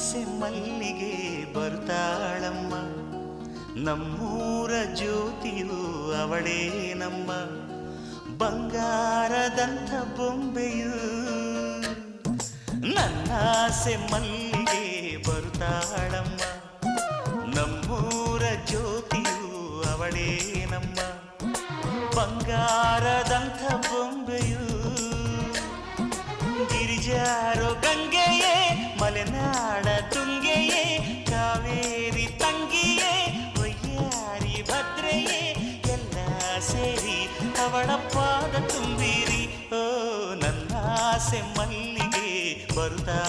ಆಸೆ ಮಲ್ಲಿಗೆ ಬರ್ತಾಳಮ್ಮ, ನಮ್ಮೂರ ಜ್ಯೋತಿಯು ಅವಳೇ ನಮ್ಮ ಬಂಗಾರದಂಥ ಬೊಂಬೆಯು. ನನ್ನಾಸೆ ಮಲ್ಲಿಗೆ ಬರ್ತಾಳಮ್ಮ, ನಮ್ಮೂರ ಜ್ಯೋತಿಯು ಅವಳೇ ನಮ್ಮ ಬಂಗಾರದಂಥ ಬೊಂಬೆಯು. ಗಿರಿಜಾರೋ ಗಂಗೆಯೇ, ಮಲೆನಾಡ ತುಂಗೆಯೇ, ಕಾವೇರಿ ತಂಗಿಯೇ, ವಯ್ಯಾರಿ ಭದ್ರೆಯೇ, ಎಲ್ಲ ಸೇರಿ ಅವಳ ಪಾದ ತುಂಬಿರಿ. ಓ ನನ್ನಾಸೆ ಮಲ್ಲಿಗೆ ಬರುತ್ತಾ